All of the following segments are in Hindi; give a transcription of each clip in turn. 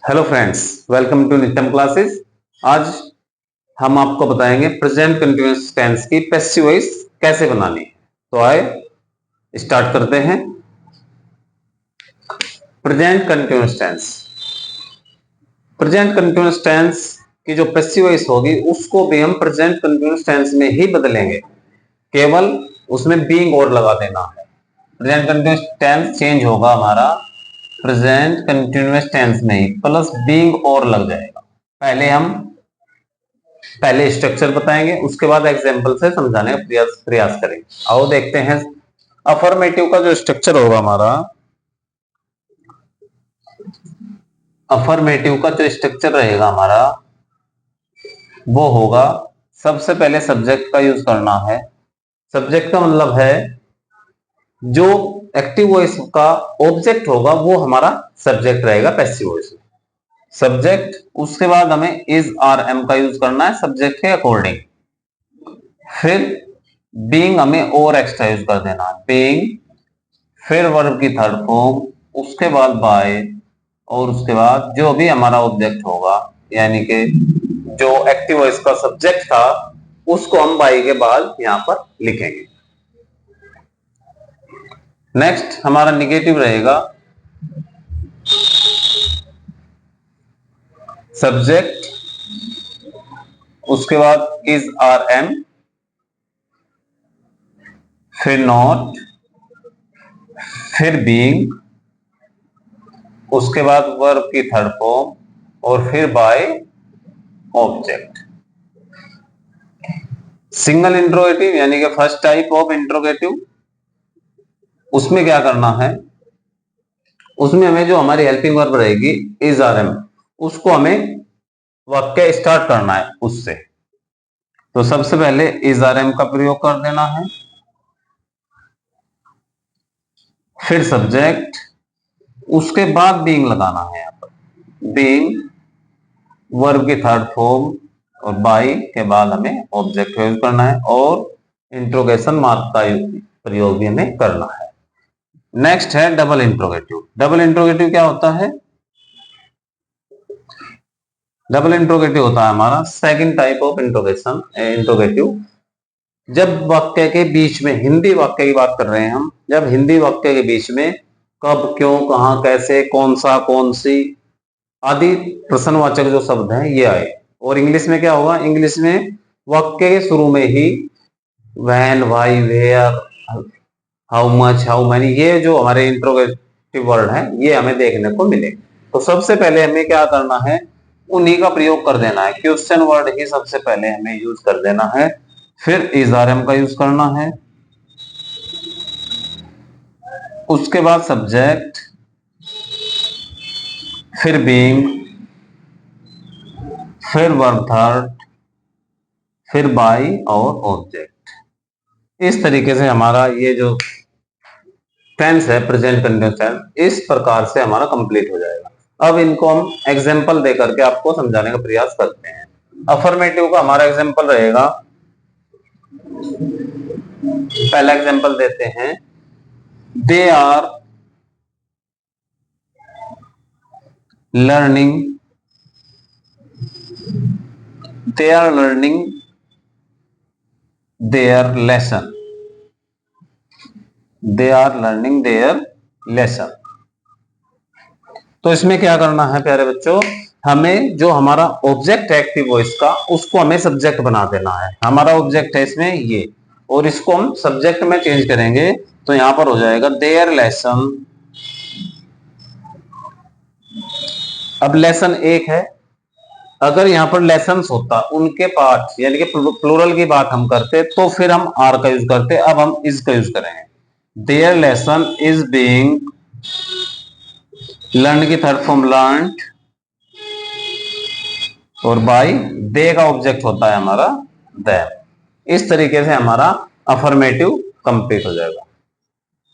Hello friends, welcome to Nityam classes. आज हम आपको बताएंगे प्रेजेंट कंटीन्यूअस टेंस की पैसिव वॉइस कैसे बनानी है। तो आए स्टार्ट करते हैं। Present continuous tense, present continuous tense की जो पैसिव वॉइस होगी उसको भी हम प्रेजेंट कंटीन्यूअस टेंस में ही बदलेंगे, केवल उसमें बीइंग और लगा देना है। प्रेजेंट कंटीन्यूअस टेंस चेंज होगा हमारा प्रेजेंट कंटीन्यूअस टेंस में ही, प्लस बीइंग और लग जाएगा। पहले स्ट्रक्चर बताएंगे, उसके बाद एग्जांपल से समझाने का प्रयास करेंगे। आओ देखते हैं। अफर्मेटिव का जो स्ट्रक्चर होगा हमारा, अफर्मेटिव का जो स्ट्रक्चर रहेगा हमारा वो होगा, सबसे पहले सब्जेक्ट का यूज करना है। सब्जेक्ट का मतलब है जो एक्टिव वॉइस का ऑब्जेक्ट होगा वो हमारा सब्जेक्ट रहेगा पैसिव वॉइस में। सब्जेक्ट, उसके बाद हमें इज आर एम का यूज करना है सब्जेक्ट के अकॉर्डिंग। फिर बीइंग हमें और एक्स्ट्रा यूज कर देना है, बीइंग, फिर वर्ब की थर्ड फॉर्म, उसके बाद बाय, और उसके बाद जो भी हमारा ऑब्जेक्ट होगा, यानी कि जो एक्टिव वॉइस का सब्जेक्ट था उसको हम बाय के बाद यहां पर लिखेंगे। नेक्स्ट हमारा निगेटिव रहेगा, सब्जेक्ट, उसके बाद इज आर एम, फिर नॉट, फिर बीइंग, उसके बाद वर्ब की थर्ड फॉर्म, और फिर बाय ऑब्जेक्ट। सिंगल इंट्रोगेटिव यानी कि फर्स्ट टाइप ऑफ इंट्रोगेटिव, उसमें क्या करना है, उसमें हमें जो हमारी हेल्पिंग वर्ब रहेगी इज आर एम, उसको हमें वाक्य स्टार्ट करना है उससे। तो सबसे पहले इज आर एम का प्रयोग कर देना है, फिर सब्जेक्ट, उसके बाद बीइंग लगाना है। यहाँ पर बीइंग, वर्ब की थर्ड फॉर्म, और बाई के बाद हमें ऑब्जेक्ट यूज करना है, और इंट्रोगेशन मार्क का प्रयोग भी हमें करना है। नेक्स्ट है डबल इंट्रोगेटिव। डबल इंट्रोगेटिव क्या होता है? डबल इंट्रोगेटिव होता है हमारा सेकंड टाइप ऑफ इंट्रोगेटिव। जब वाक्य के बीच में, हिंदी वाक्य की बात कर रहे हैं हम, जब हिंदी वाक्य के बीच में कब, क्यों, कहां, कैसे, कौन सा, कौन सी आदि प्रश्नवाचक जो शब्द हैं ये आए। और इंग्लिश में क्या होगा, इंग्लिश में वाक्य के शुरू में ही when, why, where, how much, how many, ये जो हमारे इंट्रोगेटिव वर्ड हैं ये हमें देखने को मिले। तो सबसे पहले हमें क्या करना है, उन्हीं का प्रयोग कर देना है। क्वेश्चन वर्ड ही सबसे पहले हमें यूज कर देना है, फिर इज आर एम का यूज करना है, उसके बाद सब्जेक्ट, फिर बीइंग, फिर वर्ब थर्ड, फिर बाई और ऑब्जेक्ट। इस तरीके से हमारा ये जो टेंस है प्रेजेंट कंटिन्यूअस टेंस, इस प्रकार से हमारा कंप्लीट हो जाएगा। अब इनको हम एग्जांपल दे करके आपको समझाने का प्रयास करते हैं। अफर्मेटिव का हमारा एग्जांपल रहेगा, पहला एग्जांपल देते हैं, they are learning, they are learning their lesson, they are learning their lesson. तो इसमें क्या करना है प्यारे बच्चों, हमें जो हमारा ऑब्जेक्ट है एक्टिव वॉइस का उसको हमें सब्जेक्ट बना देना है। हमारा ऑब्जेक्ट है इसमें ये, और इसको हम सब्जेक्ट में चेंज करेंगे। तो यहां पर हो जाएगा देयर लेसन। अब लेसन एक है, अगर यहां पर लेसन्स होता उनके पार्ट यानी कि प्लूरल की बात हम करते तो फिर हम आर का यूज करते, अब हम इज का यूज करेंगे। There lesson is being, learn की थर्ड फॉर्म लर्नड, और बाई, दे का ऑब्जेक्ट होता है हमारा देम। इस तरीके से हमारा अफर्मेटिव कंप्लीट हो जाएगा।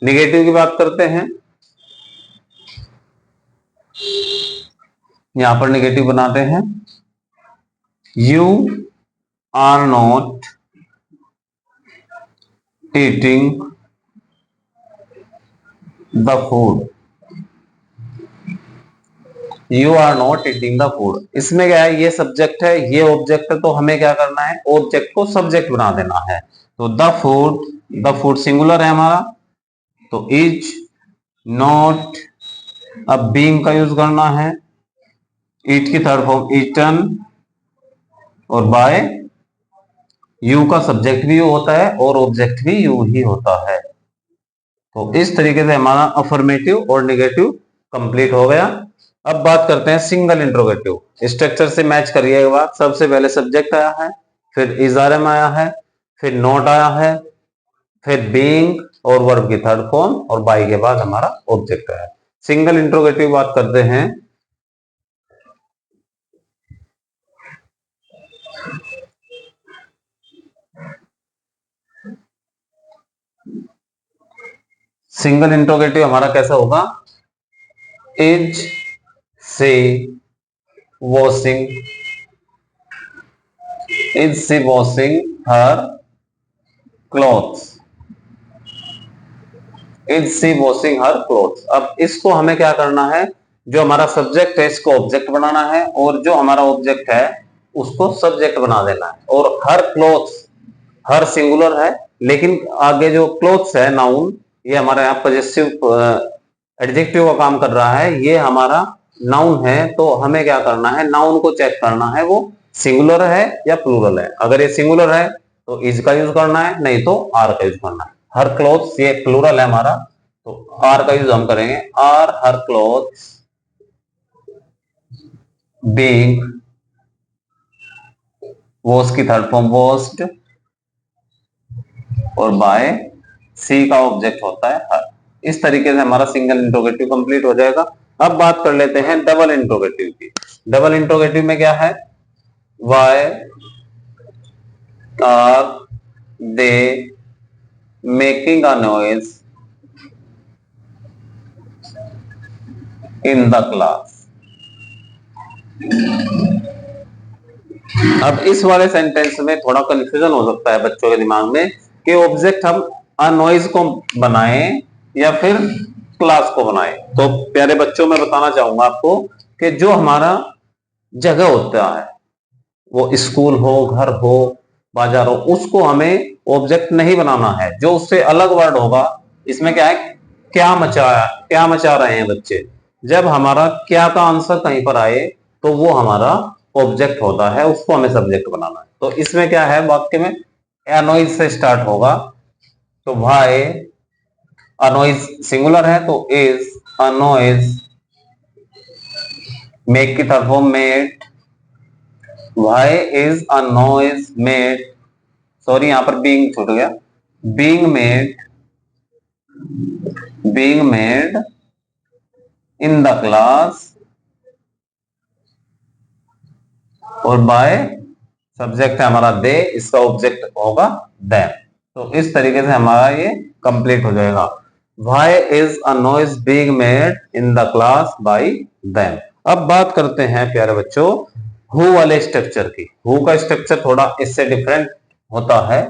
निगेटिव की बात करते हैं, यहां पर निगेटिव बनाते हैं, you are not eating the food, you are not eating the food. इसमें क्या है, ये सब्जेक्ट है, ये ऑब्जेक्ट है, तो हमें क्या करना है, ऑब्जेक्ट को सब्जेक्ट बना देना है। तो द फूड सिंगुलर है हमारा, तो इज नॉट। अब बीइंग का यूज करना है, ईट की थर्ड फॉर्म ईटन, और बाय यू का सब्जेक्ट भी यू होता है और ऑब्जेक्ट भी यू ही होता है। तो इस तरीके से हमारा अफर्मेटिव और नेगेटिव कंप्लीट हो गया। अब बात करते हैं सिंगल इंट्रोगेटिव। स्ट्रक्चर से मैच करिए एक बार। सबसे पहले सब्जेक्ट आया है, फिर इज आर एम आया है, फिर नॉट आया है, फिर बीइंग और वर्ब की थर्ड फॉर्म, और बाय के बाद हमारा ऑब्जेक्ट आया है। सिंगल इंट्रोगेटिव बात करते हैं। सिंगल इंट्रोगेटिव हमारा कैसा होगा, is she washing, is she washing her clothes, is she washing her clothes. अब इसको हमें क्या करना है, जो हमारा सब्जेक्ट है इसको ऑब्जेक्ट बनाना है, और जो हमारा ऑब्जेक्ट है उसको सब्जेक्ट बना देना है। और हर क्लॉथ्स, हर सिंगुलर है, लेकिन आगे जो क्लॉथ्स है नाउन, ये हमारा यहाँ पॉजेसिव एडजेक्टिव का काम कर रहा है, ये हमारा नाउन है। तो हमें क्या करना है, नाउन को चेक करना है वो सिंगुलर है या प्लूरल है। अगर ये सिंगुलर है तो इज का यूज करना है, नहीं तो आर का यूज करना है। हर क्लॉथ्स ये प्लूरल है हमारा, तो आर का यूज हम करेंगे, are her clothes being, wash की थर्ड फॉर्म वॉश्ड, और बाय सी का ऑब्जेक्ट होता है हर। इस तरीके से हमारा सिंगल इंट्रोगेटिव कंप्लीट हो जाएगा। अब बात कर लेते हैं डबल इंट्रोगेटिव की। डबल इंट्रोगेटिव में क्या है, why are they making a noise in the class. अब इस वाले सेंटेंस में थोड़ा कंफ्यूजन हो सकता है बच्चों के दिमाग में कि ऑब्जेक्ट हम नॉइज को बनाएं या फिर क्लास को बनाएं। तो प्यारे बच्चों, मैं बताना चाहूंगा आपको कि जो हमारा जगह होता है, वो स्कूल हो, घर हो, बाजार हो, उसको हमें ऑब्जेक्ट नहीं बनाना है। जो उससे अलग वर्ड होगा, इसमें क्या है, क्या मचाया, क्या मचा रहे हैं बच्चे। जब हमारा क्या का आंसर कहीं पर आए तो वो हमारा ऑब्जेक्ट होता है, उसको हमें सब्जेक्ट बनाना है। तो इसमें क्या है, वाक्य में अनॉइज से स्टार्ट होगा। तो भाई अनॉइज सिंगुलर है तो इज अनॉइज, मेक की तरफ made, why is a noise made, sorry यहां पर बीइंग छूट गया, being made, being made in the class, और बाय सब्जेक्ट है हमारा दे, इसका ऑब्जेक्ट होगा देम। तो इस तरीके से हमारा ये कंप्लीट हो जाएगा। Why is a noise being made in the class by them. अब बात करते हैं प्यारे बच्चों हु वाले स्ट्रक्चर की। हु का स्ट्रक्चर थोड़ा इससे डिफरेंट होता है।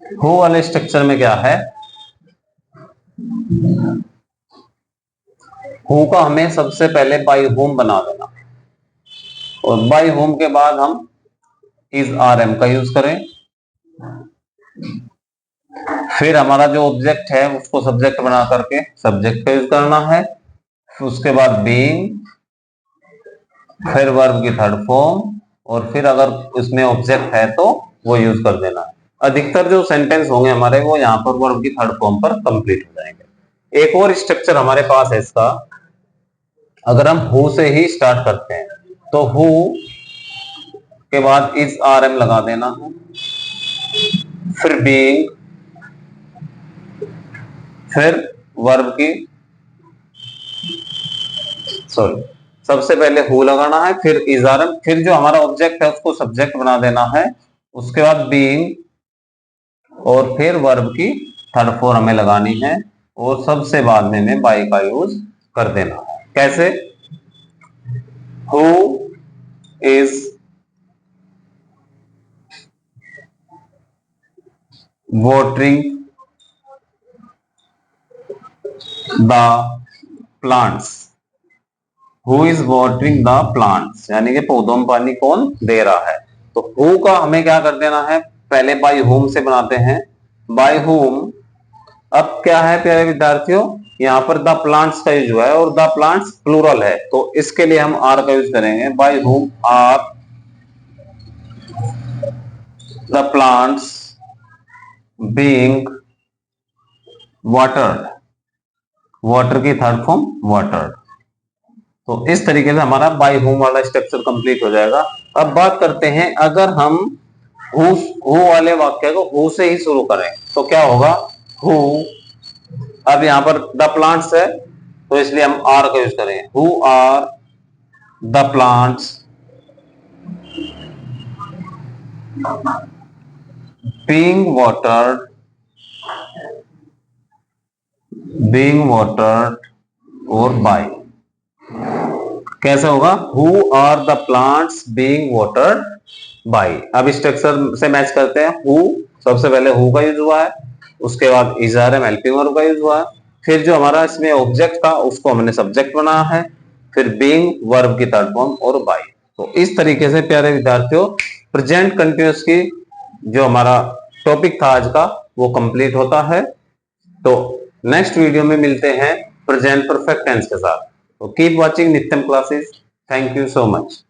हु वाले स्ट्रक्चर में क्या है, हु का हमें सबसे पहले बाय होम बना देना, और बाय होम के बाद हम इज आर एम का यूज करें। फिर हमारा जो ऑब्जेक्ट है उसको सब्जेक्ट बना करके सब्जेक्ट का यूज करना है। उसके बाद बीइंग, फिर वर्ब की थर्ड फॉर्म, और फिर अगर उसमें ऑब्जेक्ट है तो वो यूज कर देना है। अधिकतर जो सेंटेंस होंगे हमारे वो यहाँ पर वर्ब की थर्ड फॉर्म पर कंप्लीट हो जाएंगे। एक और स्ट्रक्चर हमारे पास है इसका, अगर हम हु से ही स्टार्ट करते हैं तो हु के बाद इज आर एम लगा देना है, फिर बीइंग, फिर वर्ब की, सॉरी सबसे पहले हु लगाना है, फिर इज आर एम, फिर जो हमारा ऑब्जेक्ट है उसको सब्जेक्ट बना देना है, उसके बाद बीइंग, और फिर वर्ब की थर्ड फॉर्म हमें लगानी है, और सबसे बाद में बाय का यूज कर देना है। कैसे, who is watering the plants, who is watering the plants, यानी कि पौधों में पानी कौन दे रहा है। तो हु का हमें क्या कर देना है, पहले बाय होम से बनाते हैं, बाय होम। अब क्या है प्यारे विद्यार्थियों, यहाँ पर द प्लांट्स का यूज हुआ है और द प्लांट्स प्लूरल है, तो इसके लिए हम आर का यूज करेंगे। By whom are the plants being watered, water की थर्ड फॉर्म वाटर्ड। तो इस तरीके से हमारा बाय होम वाला स्ट्रक्चर कंप्लीट हो जाएगा। अब बात करते हैं, अगर हम हु वाले वाक्य को हु से ही शुरू करें तो क्या होगा, हु। अब यहां पर द प्लांट्स है तो इसलिए हम आर का यूज करें, who are the plants being watered और बाय। कैसे होगा, who are the plants being watered by. अब स्ट्रक्चर से मैच करते हैं, हु सबसे पहले हु का यूज हुआ है, उसके बाद is R am helping verb का यूज हुआ है, फिर जो हमारा इसमें ऑब्जेक्ट था उसको हमने सब्जेक्ट बनाया है, फिर बीइंग वर्ब की थर्ड फॉर्म और बाय। तो इस तरीके से प्यारे विद्यार्थियों प्रेजेंट कंटिन्यूअस की जो हमारा टॉपिक था आज का वो कंप्लीट होता है। तो नेक्स्ट वीडियो में मिलते हैं प्रेजेंट परफेक्ट टेंस के साथ। तो कीप वाचिंग नित्यम classes. Thank you so much.